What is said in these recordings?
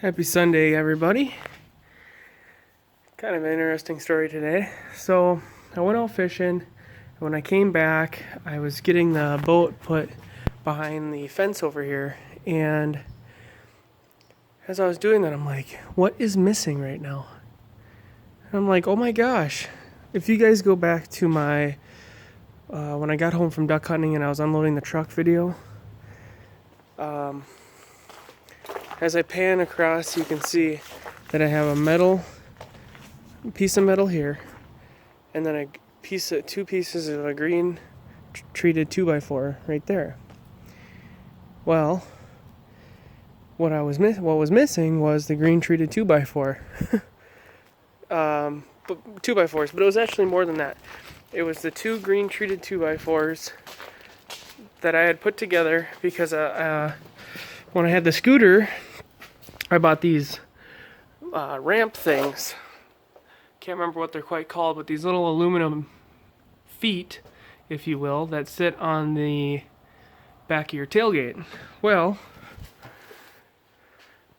Happy Sunday, everybody. Kind of an interesting story today. So, I went out fishing, and when I came back, I was getting the boat put behind the fence over here, and as I was doing that, I'm like, what is missing right now? And I'm like, oh my gosh. If you guys go back to my, when I got home from duck hunting and I was unloading the truck video, as I pan across, you can see that I have a piece of metal here, and then two pieces of a green treated 2x4 right there. Well, what was missing was the green treated 2x4. But 2x4s, but it was actually more than that. It was the two green treated 2x4s that I had put together because when I had the scooter, I bought these ramp things. Can't remember what they're quite called, but these little aluminum feet, if you will, that sit on the back of your tailgate. Well,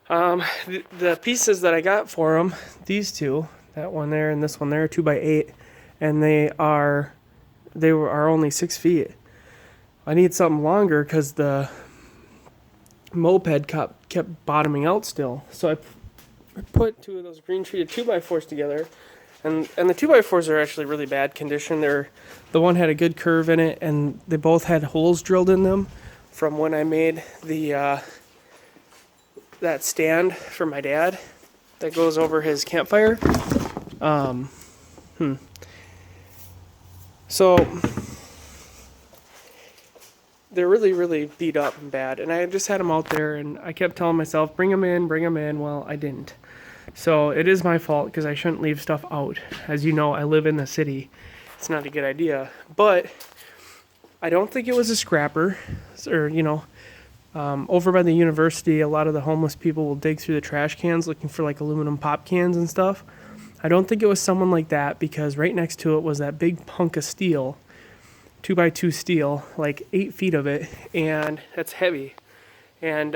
the pieces that I got for them, these two, that one there and this one there, 2x8, and they are only 6 feet. I need something longer because the moped kept bottoming out still. So I put two of those green treated 2x4s together, and the 2x4s are actually really bad condition. The one had a good curve in it, and they both had holes drilled in them from when I made the that stand for my dad that goes over his campfire. So they're really, really beat up and bad. And I just had them out there, and I kept telling myself, bring them in. Well, I didn't. So it is my fault because I shouldn't leave stuff out. As you know, I live in the city. It's not a good idea. But I don't think it was a scrapper. Or, over by the university, a lot of the homeless people will dig through the trash cans looking for like aluminum pop cans and stuff. I don't think it was someone like that, because right next to it was that big hunk of steel. 2x2 steel, like 8 feet of it, and that's heavy. And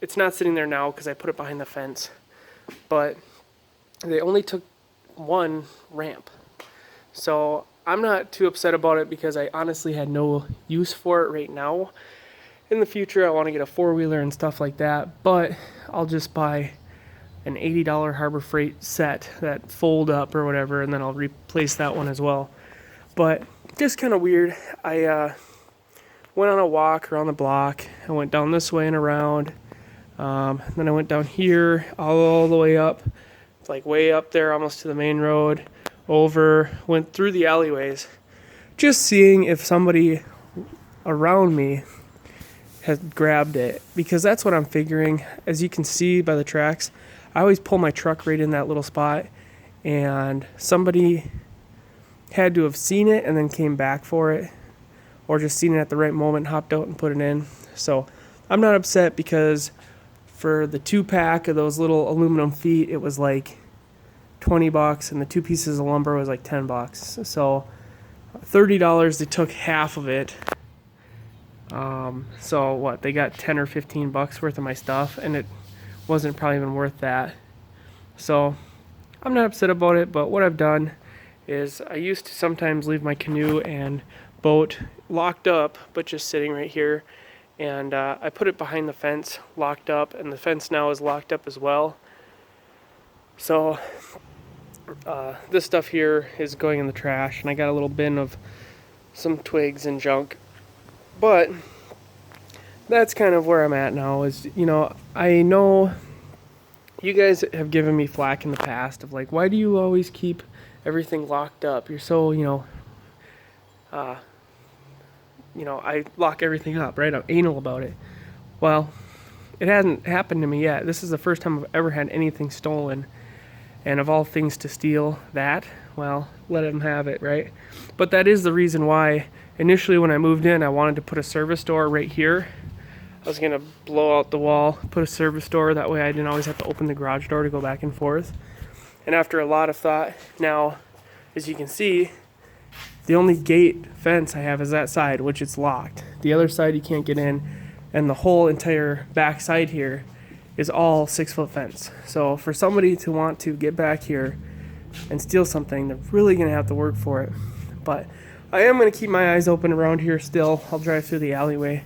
it's not sitting there now because I put it behind the fence. But they only took one ramp. So I'm not too upset about it because I honestly had no use for it right now. In the future, I want to get a four-wheeler and stuff like that, but I'll just buy an $80 Harbor Freight set that fold up or whatever, and then I'll replace that one as well. But just kind of weird. I went on a walk around the block. I went down this way and around. Then I went down here all the way up, like way up there almost to the main road, went through the alleyways, just seeing if somebody around me had grabbed it, because that's what I'm figuring. As you can see by the tracks, I always pull my truck right in that little spot, and somebody had to have seen it and then came back for it, or just seen it at the right moment, hopped out and put it in. So I'm not upset, because for the 2-pack of those little aluminum feet, it was like $20, and the 2 pieces of lumber was like $10. So $30, they took half of it. So what, they got 10 or 15 bucks worth of my stuff, and it wasn't probably even worth that. So I'm not upset about it, but what I've done is I used to sometimes leave my canoe and boat locked up, but just sitting right here, and I put it behind the fence, locked up, and the fence now is locked up as well. So this stuff here is going in the trash, and I got a little bin of some twigs and junk. But that's kind of where I'm at now. I know you guys have given me flack in the past of like, why do you always keep everything locked up? You're so, I lock everything up, right? I'm anal about it. Well, it hasn't happened to me yet. This is the first time I've ever had anything stolen. And of all things to steal that, well, let them have it, right? But that is the reason why initially when I moved in, I wanted to put a service door right here. I was going to blow out the wall, put a service door, that way I didn't always have to open the garage door to go back and forth. And after a lot of thought, now, as you can see, the only gate fence I have is that side, which it's locked. The other side you can't get in, and the whole entire back side here is all 6-foot fence. So for somebody to want to get back here and steal something, they're really gonna have to work for it. But I am gonna keep my eyes open around here still. I'll drive through the alleyway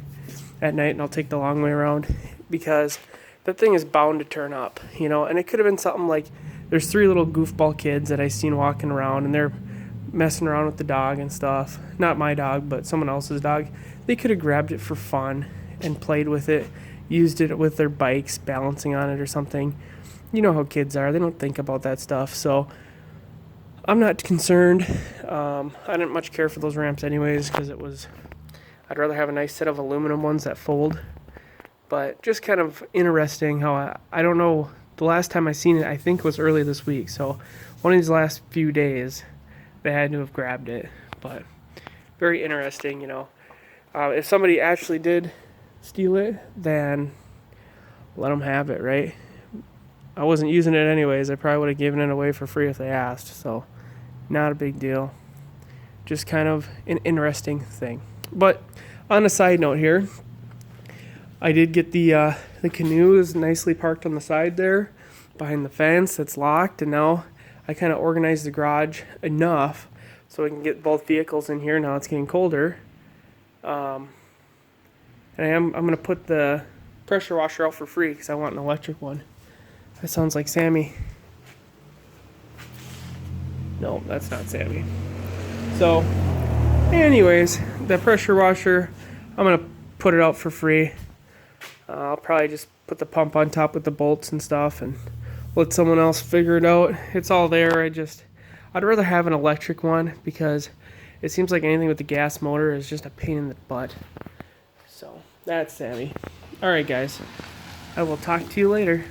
at night and I'll take the long way around, because that thing is bound to turn up, you know. And it could have been something like, there's 3 little goofball kids that I seen walking around, and they're messing around with the dog and stuff. Not my dog, but someone else's dog. They could have grabbed it for fun and played with it, used it with their bikes, balancing on it or something. You know how kids are. They don't think about that stuff. So I'm not concerned. I didn't much care for those ramps anyways, because I'd rather have a nice set of aluminum ones that fold. But just kind of interesting how I don't know, the last time I seen it I think was early this week. So one of these last few days they had to have grabbed it. But very interesting, you know. If somebody actually did steal it, then let them have it, right? I wasn't using it anyways. I probably would have given it away for free if they asked. So not a big deal. Just kind of an interesting thing. But on a side note here, I did get the canoe is nicely parked on the side there behind the fence that's locked, and now I kind of organized the garage enough so I can get both vehicles in here. Now it's getting colder. And I'm going to put the pressure washer out for free because I want an electric one. That sounds like Sammy. No, that's not Sammy. So, anyways, the pressure washer, I'm going to put it out for free. I'll probably just put the pump on top with the bolts and stuff and let someone else figure it out. It's all there. I'd rather have an electric one because it seems like anything with the gas motor is just a pain in the butt. So, that's Sammy. Alright guys, I will talk to you later.